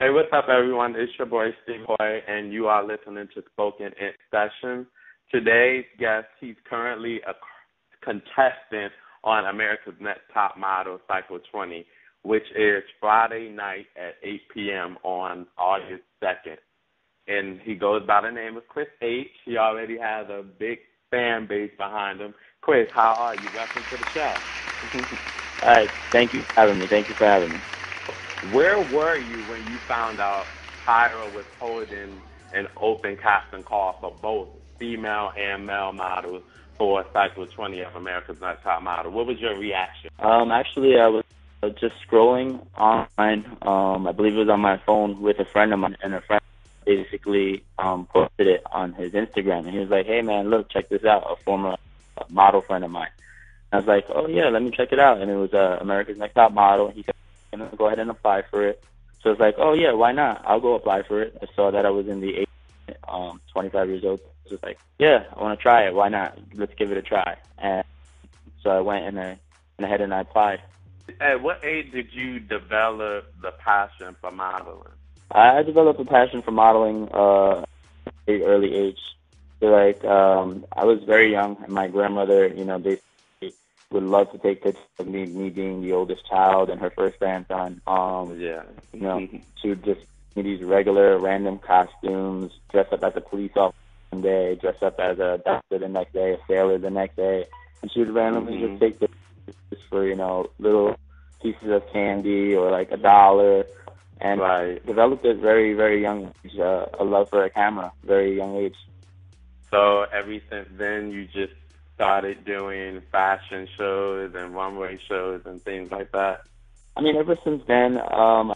Hey, what's up, everyone? It's your boy, Steve Hoy, and you are listening to Spoken in Session. Today's guest, he's currently a contestant on America's Next Top Model Cycle 20, which airs Friday night at 8 p.m. on August 2nd. And he goes by the name of Chris H. He already has a big fan base behind him. Chris, how are you? Welcome to the show. All right. Thank you for having me. Where were you when you found out Tyra was holding an open casting call for both female and male models for Cycle 20 of America's Next Top Model? What was your reaction? Actually, I was just scrolling online. I believe it was on my phone with a friend of mine, and a friend basically posted it on his Instagram. And he was like, "Hey, man, look, check this out," a former model friend of mine. I was like, "Oh, yeah, let me check it out." And it was America's Next Top Model. He said, "Go ahead and apply for it." So it's like, "Oh, yeah, why not? I'll go apply for it." I saw that I was in the 25 years old. I was like, "Yeah, I want to try it. Why not? Let's give it a try." And so I went ahead and I applied. At what age did you develop the passion for modeling? I developed a passion for modeling at a very early age. So I was very young, and my grandmother, basically would love to take pictures of me being the oldest child and her first grandson. She would just give me these regular, random costumes, dress up as a police officer one day, dress up as a doctor the next day, a sailor the next day, and she would randomly just take pictures for, little pieces of candy or like $1, and I developed at very, very young age, a love for a camera, very young age. So ever since then, you just started doing fashion shows and runway shows and things like that? I mean, ever since then, I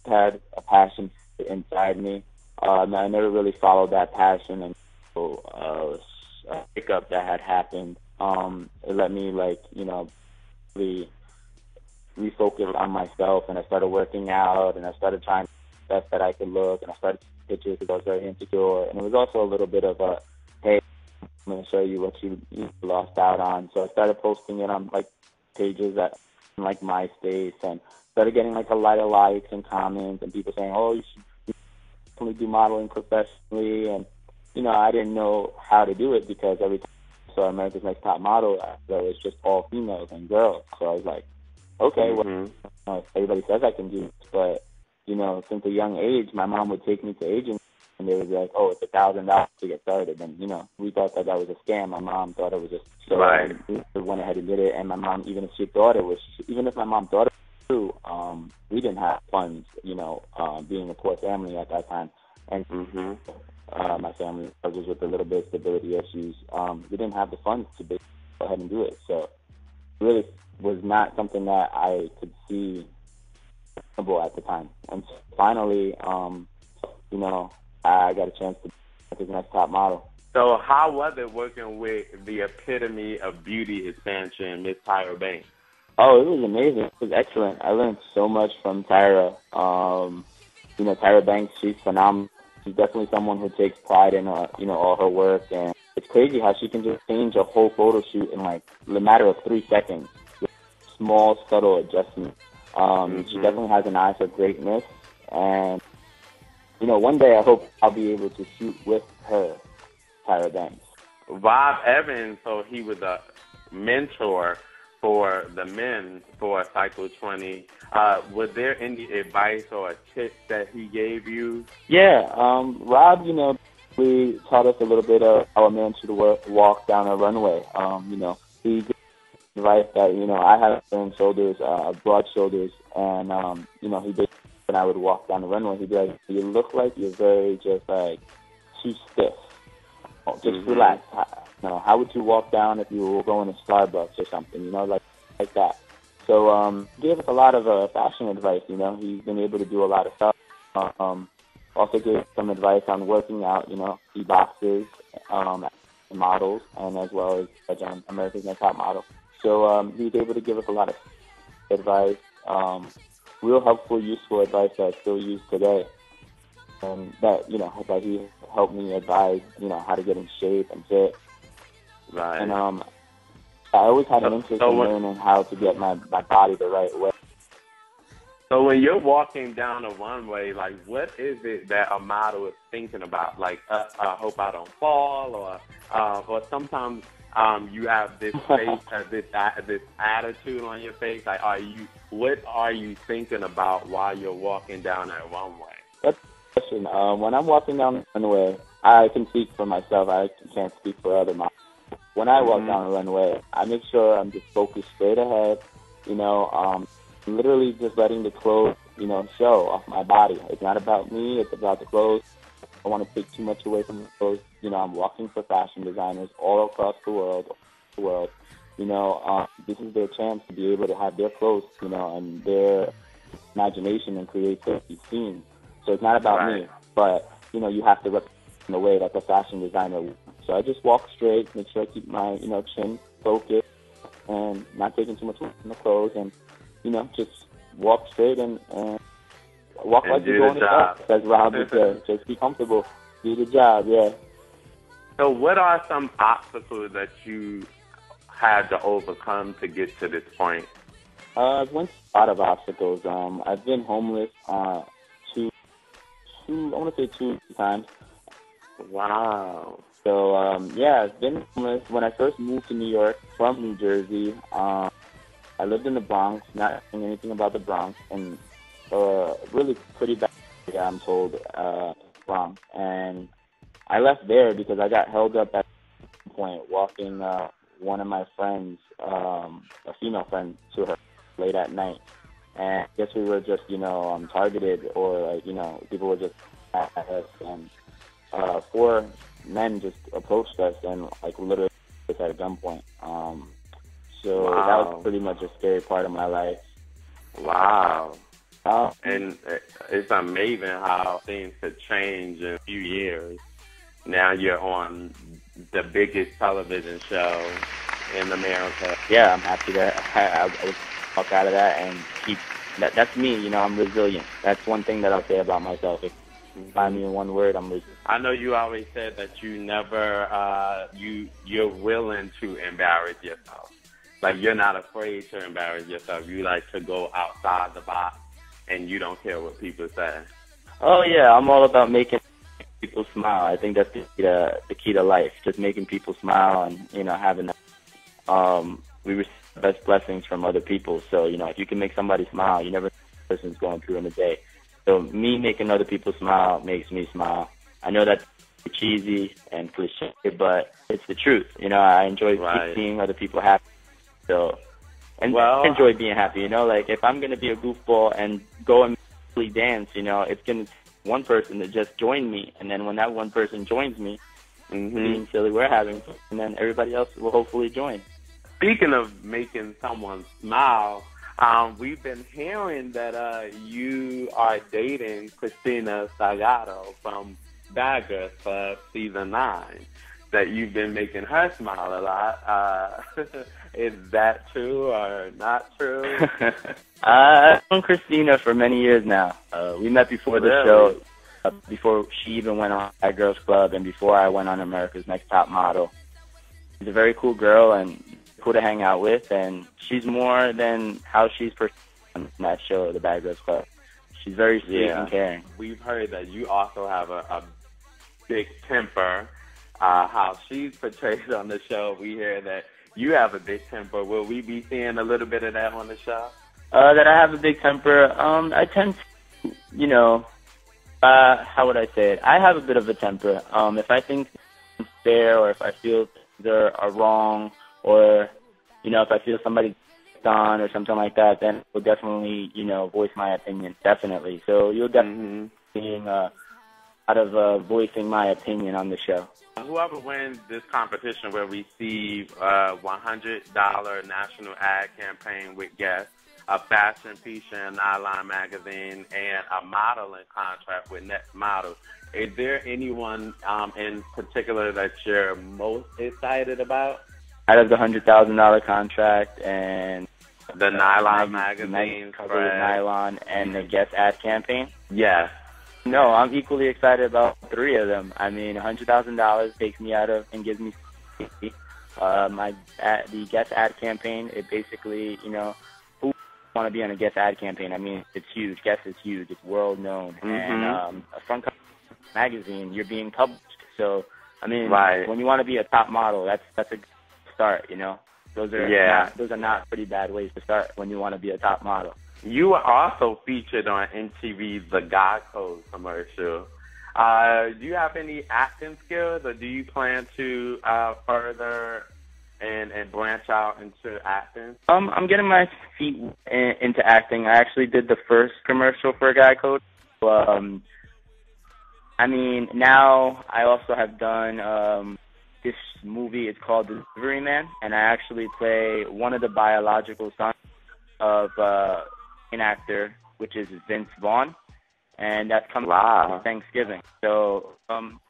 had a passion inside me. I never really followed that passion until a pickup that had happened. It let me, really refocus on myself, and I started working out, and I started trying the best that I could look, and I started taking pictures because I was very insecure. And it was also a little bit of a, hey, I'm going to show you what you lost out on. So I started posting it on pages that like MySpace, and started getting a lot of likes and comments, and people saying, "Oh, you should definitely do modeling professionally." And I didn't know how to do it because every time I saw America's Next Top Model, it was just all females and girls. So I was like, okay, well, everybody says I can do this, but since a young age, my mom would take me to agents. And they was like, "Oh, it's $1,000 to get started." And, we thought that was a scam. My mom thought it was just so. Right. We went ahead and did it. And my mom, even if my mom thought it was true, we didn't have funds, being a poor family at that time. And my family struggles with a little bit of stability issues. We didn't have the funds to go ahead and do it. So it really was not something that I could see possible at the time. And so finally, I got a chance to be the Next Top Model. So how was it working with the epitome of beauty expansion, Miss Tyra Banks? Oh, it was amazing. It was excellent. I learned so much from Tyra. Tyra Banks, she's phenomenal. She's definitely someone who takes pride in, all her work. And it's crazy how she can just change a whole photo shoot in the matter of 3 seconds with small, subtle adjustments. She definitely has an eye for greatness. And one day I hope I'll be able to shoot with her, Tyra Banks. Rob Evans, so he was a mentor for the men for Cycle 20. Was there any advice or a tip that he gave you? Yeah, Rob, we taught us a little bit of how a man should walk down a runway. He gave advice that, I have firm shoulders, broad shoulders, and, he did. When I would walk down the runway, he'd be like, "You look like you're very just too stiff. Just relax. How would you walk down if you were going to Starbucks or something? Like that." So he gave us a lot of fashion advice. He's been able to do a lot of stuff. Also gave some advice on working out. He boxes models, and as well as America's Next Top Model. So he was able to give us a lot of advice. Real helpful, useful advice that I still use today. And that, that he helped me advise, how to get in shape and fit. Right. And I always had an interest in learning how to get my body the right way. So when you're walking down a runway, like, what is it that a model is thinking about? Like, I hope I don't fall, or sometimes you have this face, this attitude on your face. Like, what are you thinking about while you're walking down that runway? That's the question. When I'm walking down the runway, I can speak for myself. I can't speak for other models. When I walk down the runway, I make sure I'm just focused straight ahead. Literally just letting the clothes, show off my body. It's not about me. It's about the clothes. I don't want to take too much away from the clothes. I'm walking for fashion designers all across the world. This is their chance to be able to have their clothes, and their imagination and creativity seen. So it's not about me, but, you have to represent in the way that the fashion designer would. So I just walk straight, make sure I keep my, chin focused and not taking too much away from the clothes, and, just walk straight and walk like you're going to job. As Rob would say, just be comfortable, do the job, yeah. So what are some obstacles that you had to overcome to get to this point? I've went through a lot of obstacles. I've been homeless two times. Wow. So, I've been homeless. When I first moved to New York from New Jersey, I lived in the Bronx, not knowing anything about the Bronx, and really pretty bad, I'm told, Bronx. And I left there because I got held up at one point walking one of my friends, a female friend, to her late at night. And I guess we were just, targeted, or, people were just at us. And 4 men just approached us and, literally at a gunpoint. So wow. That was pretty much a scary part of my life. Wow. And it's amazing how things could change in a few years. Now you're on the biggest television show in America. Yeah, I'm happy that I was walk out of that and keep that's me, I'm resilient. That's one thing that I'll say about myself. If you find me in one word, I'm resilient. I know you always said that you never you're willing to embarrass yourself. Like, you're not afraid to embarrass yourself. You like to go outside the box, and you don't care what people say. Oh, yeah, I'm all about making people smile. I think that's the key to life, just making people smile and, having we receive the best blessings from other people. So, if you can make somebody smile, you never know what the person's going through in a day. So me making other people smile makes me smile. I know that's cheesy and cliche, but it's the truth. I enjoy seeing other people happy. So, and I enjoy being happy, like if I'm going to be a goofball and go and really dance, it's going to take one person to just join me. And then when that one person joins me, being silly, we're having fun, and then everybody else will hopefully join. Speaking of making someone smile, we've been hearing that you are dating Christina Salgado from Bad Girls Club Season 9, that you've been making her smile a lot. Is that true or not true? I've known Christina for many years now. We met before the show, before she even went on Bad Girls Club, and before I went on America's Next Top Model. She's a very cool girl and cool to hang out with, and she's more than how she's perceived on that show, the Bad Girls Club. She's very sweet and caring. We've heard that you also have a big temper. How she's portrayed on the show, we hear that you have a big temper. Will we be seeing a little bit of that on the show? That I have a big temper. I tend to, how would I say it? I have a bit of a temper. If I think it's fair, or if I feel things are wrong, or, if I feel somebody's done or something like that, then I will definitely, voice my opinion, definitely. So you'll definitely be seeing out of voicing my opinion on the show. Whoever wins this competition will receive a $100 national ad campaign with guests, a fashion feature in Nylon magazine, and a modeling contract with Next Model. Is there anyone in particular that you're most excited about? Out of the $100,000 contract and the Nylon magazine, cover with Nylon, and the guest ad campaign? Yes. No, I'm equally excited about 3 of them. I mean, $100,000 takes me out of and gives me the guest ad campaign. It basically, want to be on a Guess ad campaign. I mean, it's huge. Guess is huge. It's world known. And a front cover magazine, you're being published. So, I mean, when you want to be a top model, that's a good start, you know. Those are not pretty bad ways to start when you want to be a top model. You were also featured on MTV's The God Code commercial. Do you have any acting skills, or do you plan to further and branch out into acting? I'm getting my feet into acting. I actually did the first commercial for God Code. I mean, now I also have done this movie. It's called The Delivery Man, and I actually play one of the biological sons of an actor, which is Vince Vaughn, and that's coming out Thanksgiving. So,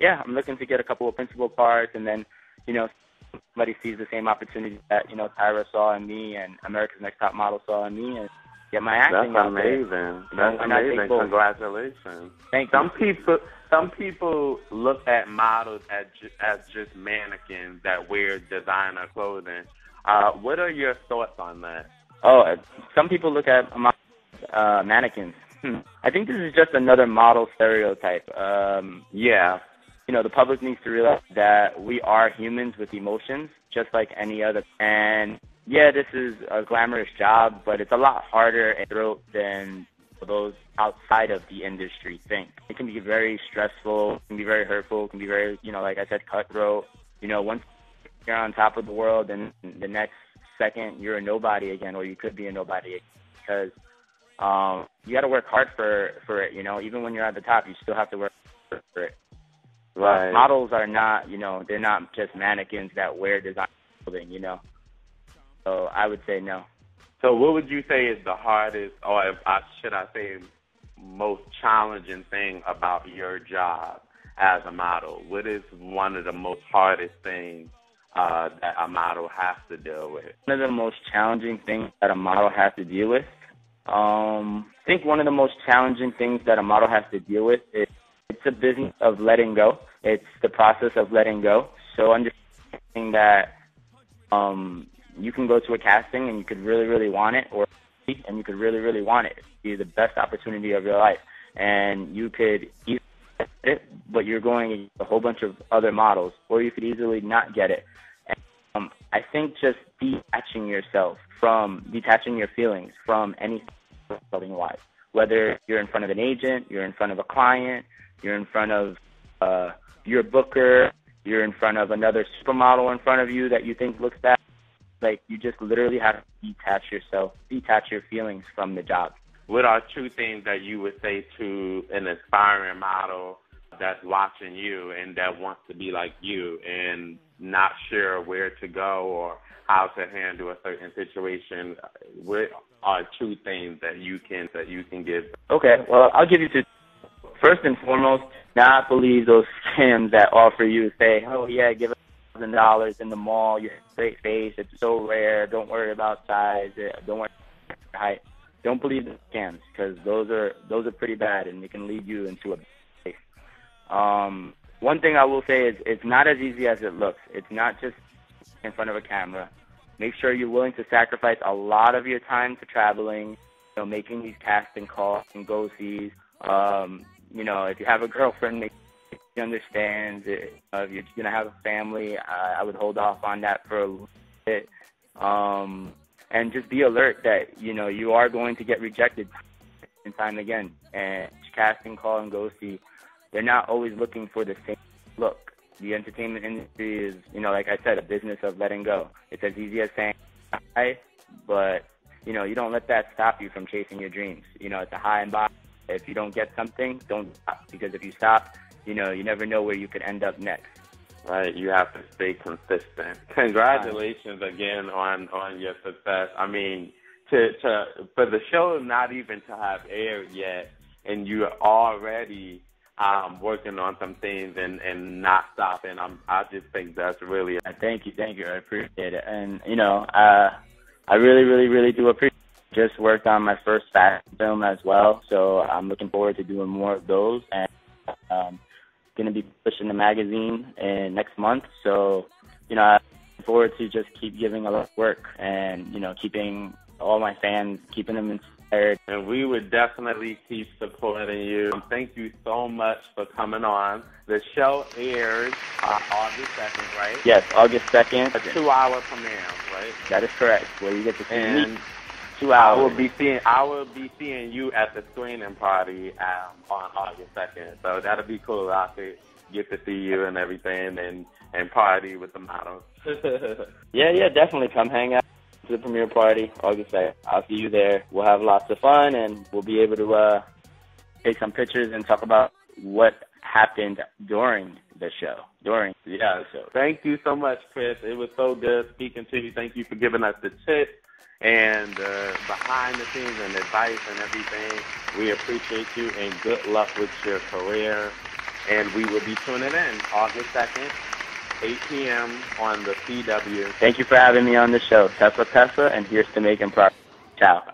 yeah, I'm looking to get a couple of principal parts, and then, you know, somebody sees the same opportunity that, you know, Tyra saw in me and America's Next Top Model saw in me, and get my acting. That's amazing. That's amazing. Congratulations. Thank you. Some people look at models as just mannequins that wear designer clothing. What are your thoughts on that? Oh, some people look at mannequins. I think this is just another model stereotype. Yeah. You know, the public needs to realize that we are humans with emotions, just like any other. And, yeah, this is a glamorous job, but it's a lot harder and throat than those outside of the industry think. It can be very stressful, it can be very hurtful, it can be very, you know, like I said, cutthroat. You know, once you're on top of the world, and the next second you're a nobody again, or you could be a nobody again, because you got to work hard for it. You know, even when you're at the top, you still have to work for it. Right. Models are not, you know, they're not just mannequins that wear design clothing, you know. So I would say no. So what would you say is the hardest, or should I say most challenging thing about your job as a model? What is one of the most hardest things that a model has to deal with? One of the most challenging things that a model has to deal with? I think one of the most challenging things that a model has to deal with is it's a business of letting go. It's the process of letting go. So understanding that you can go to a casting and you could really, really want it, and you could really, really want it. It'd be the best opportunity of your life. And you could easily get it, but you're going against a whole bunch of other models, or you could easily not get it. And, I think just detaching your feelings from anything wise, whether you're in front of an agent, you're in front of a client, you're in front of your booker, you're in front of another supermodel in front of you that you think looks bad. Like, you just literally have to detach your feelings from the job. What are two things that you would say to an aspiring model that's watching you and that wants to be like you and not sure where to go or how to handle a certain situation? What are two things that you can give? Okay, well, I'll give you two. First and foremost, not believe those scams that offer you, say, oh, yeah, give us $1,000 in the mall, you have a great face, it's so rare, don't worry about size, don't worry about height. Don't believe the scams, because those are pretty bad, and it can lead you into a bad place. One thing I will say is it's not as easy as it looks. It's not just in front of a camera. Make sure you're willing to sacrifice a lot of your time to traveling, you know, making these casting calls and go-sees. You know, if you have a girlfriend, make sure she understands. If you're going to have a family, I would hold off on that for a little bit. And just be alert that, you know, you are going to get rejected time and time again. And casting call and go-see, they're not always looking for the same look. The entertainment industry is, you know, like I said, a business of letting go. It's as easy as saying hi, but, you know, you don't let that stop you from chasing your dreams. You know, it's a high and bye. If you don't get something, don't stop, because if you stop, you know, you never know where you could end up next. Right, you have to stay consistent. Congratulations again on your success. I mean, for the show not even to have aired yet, and you're already working on some things and not stopping. I just think that's really. Thank you. I appreciate it, and you know, I really, really, really do appreciate it. Just worked on my first fashion film as well, so I'm looking forward to doing more of those, and going to be pushing the magazine next month. So, you know, I look forward to just keep giving a lot of work and, you know, keeping all my fans, keeping them inspired. And we would definitely keep supporting you. Thank you so much for coming on. The show airs August 2nd, right? Yes, August 2nd. A 2-hour premiere, right? That is correct. Where you get to see and me. 2 hours. I will be seeing you at the screening party on August 2nd. So that'll be cool. I could get to see you and everything and party with the models. Yeah, definitely come hang out to the premiere party August 2nd. I'll see you there. We'll have lots of fun, and we'll be able to take some pictures and talk about what happened during the show. Thank you so much, Chris. It was so good speaking to you. Thank you for giving us the tips and behind the scenes and advice and everything. We appreciate you, and good luck with your career. And we will be tuning in August 2nd, 8 p.m. on the CW. Thank you for having me on the show. Tessa, and here's to making progress. Ciao.